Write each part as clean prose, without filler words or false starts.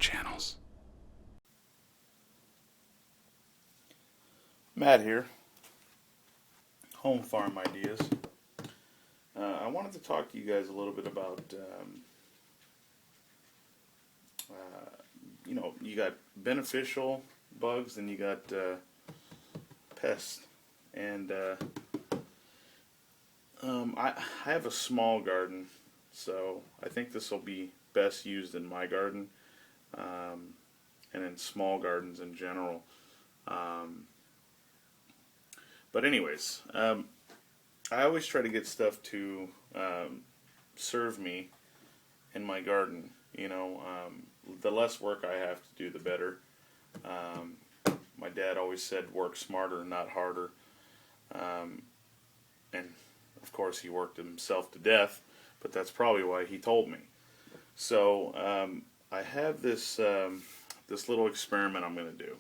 channels. Matt here, Home Farm Ideas. I wanted to talk to you guys a little bit about, you got beneficial bugs and you got pests. And I have a small garden, so I think this will be best used in my garden and in small gardens in general. But anyways, I always try to get stuff to serve me in my garden. The less work I have to do, the better. My dad always said work smarter, not harder. And of course he worked himself to death, but that's probably why he told me. So I have this this little experiment I'm going to do.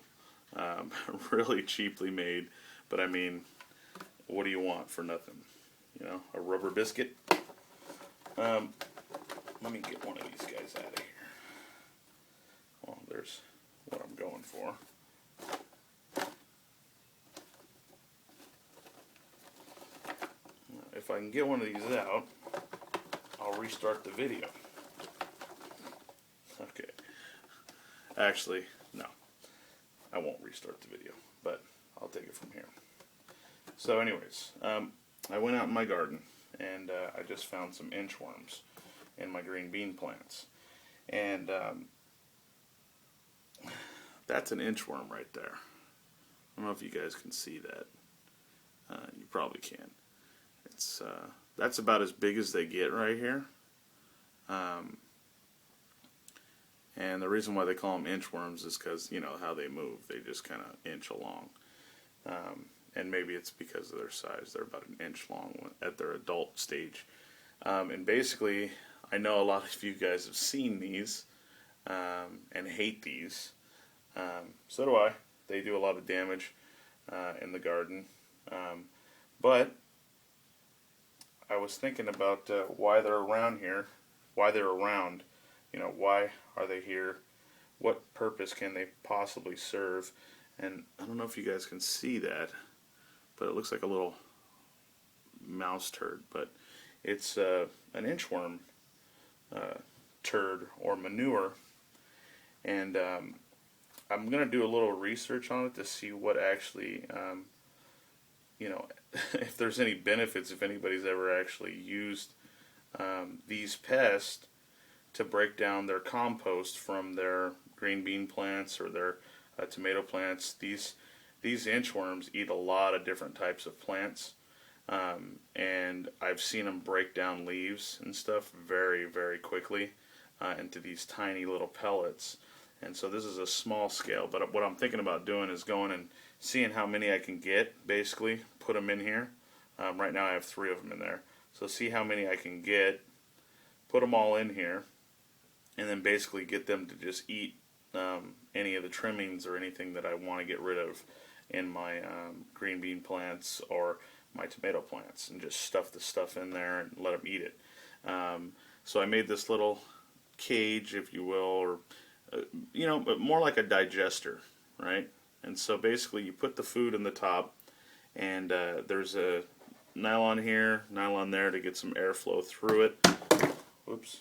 Really cheaply made, but I mean, what do you want for nothing? A rubber biscuit. Let me get one of these guys out of here. Well, there's what I'm going for. If I can get one of these out, I'll restart the video. Okay. Actually, no. I won't restart the video, but I'll take it from here. So anyways, I went out in my garden and I just found some inchworms in my green bean plants. And that's an inchworm right there. I don't know if you guys can see that. You probably can. It's that's about as big as they get right here. And the reason why they call them inchworms is because, how they move. They just kind of inch along. And maybe it's because of their size. They're about an inch long at their adult stage. And basically, I know a lot of you guys have seen these and hate these. So do I. They do a lot of damage in the garden. But I was thinking about why they're around here, why they're around. Why are they here? What purpose can they possibly serve? And I don't know if you guys can see that, but it looks like a little mouse turd. But it's an inchworm turd or manure. And I'm going to do a little research on it to see what actually, if there's any benefits, if anybody's ever actually used these pests to break down their compost from their green bean plants or their tomato plants. These inchworms eat a lot of different types of plants, and I've seen them break down leaves and stuff very, very quickly into these tiny little pellets. And so this is a small scale, but what I'm thinking about doing is going and seeing how many I can get, basically, put them in here. Right now I have 3 of them in there. So see how many I can get, put them all in here, and then basically get them to just eat any of the trimmings or anything that I want to get rid of in my green bean plants or my tomato plants, and just stuff the stuff in there and let them eat it. So I made this little cage, if you will, or but more like a digester, right? And so basically you put the food in the top, and there's a nylon here, nylon there to get some airflow through it. Whoops.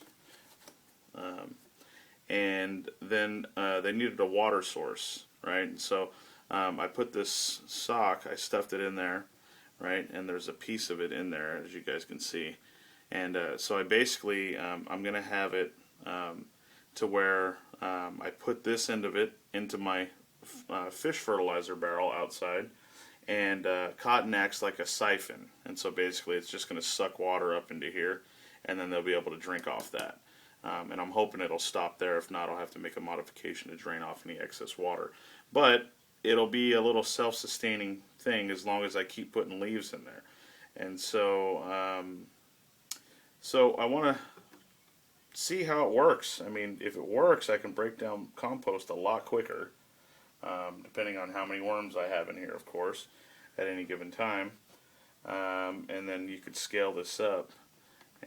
And then they needed a water source, right? And so I put this sock, I stuffed it in there, right? And there's a piece of it in there, as you guys can see. And so I basically, I'm going to have it to where I put this end of it into my fish fertilizer barrel outside, and cotton acts like a siphon. And so basically it's just going to suck water up into here, and then they'll be able to drink off that. And I'm hoping it'll stop there. If not, I'll have to make a modification to drain off any excess water. But it'll be a little self-sustaining thing as long as I keep putting leaves in there. And so, I want to see how it works. I mean, if it works, I can break down compost a lot quicker, depending on how many worms I have in here, of course, at any given time. And then you could scale this up.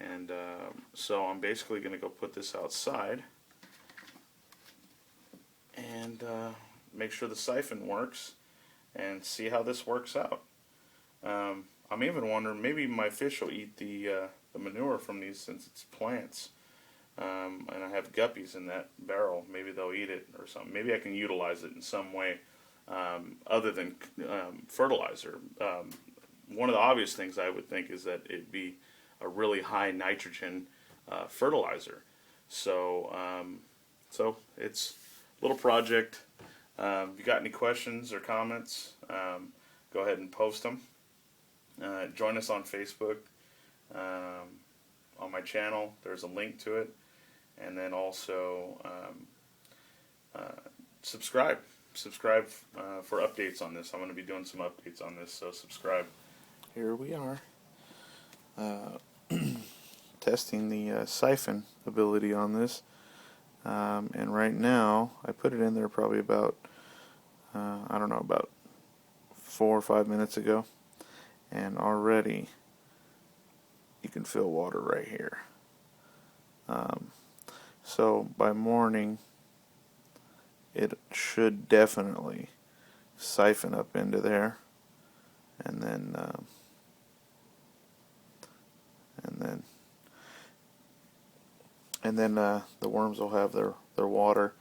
And so I'm basically going to go put this outside and make sure the siphon works and see how this works out. I'm even wondering, maybe my fish will eat the manure from these, since it's plants. And I have guppies in that barrel. Maybe they'll eat it or something. Maybe I can utilize it in some way other than fertilizer. One of the obvious things I would think is that it'd be a really high nitrogen fertilizer. So, so it's a little project. If you got any questions or comments, go ahead and post them. Join us on Facebook. On my channel, there's a link to it. And then also subscribe for updates on this. I'm going to be doing some updates on this, so subscribe. Here we are, testing the siphon ability on this, and right now I put it in there probably about I don't know, about 4 or 5 minutes ago, and already you can feel water right here. So by morning, it should definitely siphon up into there, and then the worms will have their water.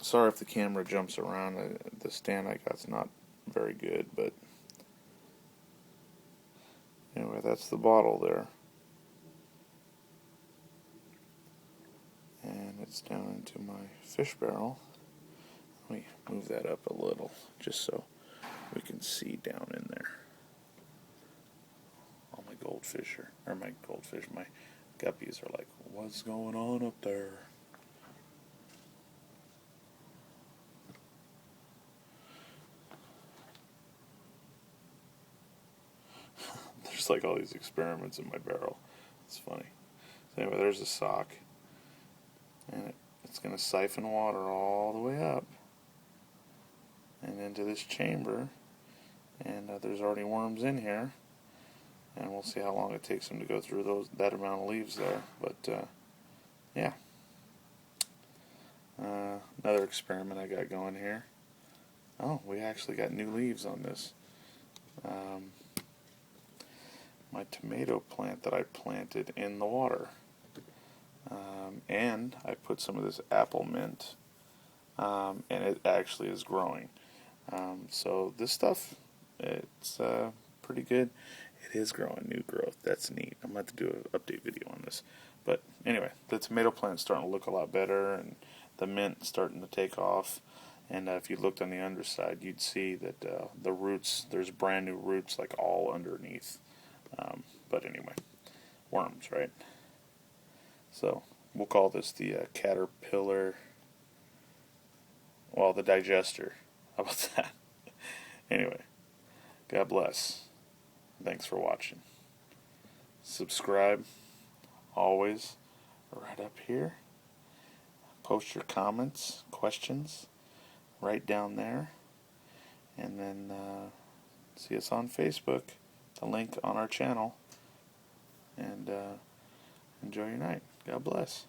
Sorry if the camera jumps around. The stand I got's not very good, but anyway, that's the bottle there. And it's down into my fish barrel. Let me move that up a little just so we can see down in there. All my my guppies are like, what's going on up there? There's like all these experiments in my barrel. It's funny. So anyway, there's a sock. And it's going to siphon water all the way up and into this chamber, and there's already worms in here, and we'll see how long it takes them to go through that amount of leaves there. But yeah, another experiment I got going here. Oh, we actually got new leaves on this. My tomato plant that I planted in the water. And I put some of this apple mint, and it actually is growing. So this stuff, it's pretty good. It is growing, new growth. That's neat. I'm going to have to do an update video on this. But anyway, the tomato plant's starting to look a lot better, and the mint starting to take off. And if you looked on the underside, you'd see that the roots, there's brand new roots like all underneath. But anyway, worms, right? So we'll call this the caterpillar, well, the digester. How about that? Anyway, God bless. Thanks for watching. Subscribe, always, right up here. Post your comments, questions, right down there. And then see us on Facebook, the link on our channel. And enjoy your night. God bless.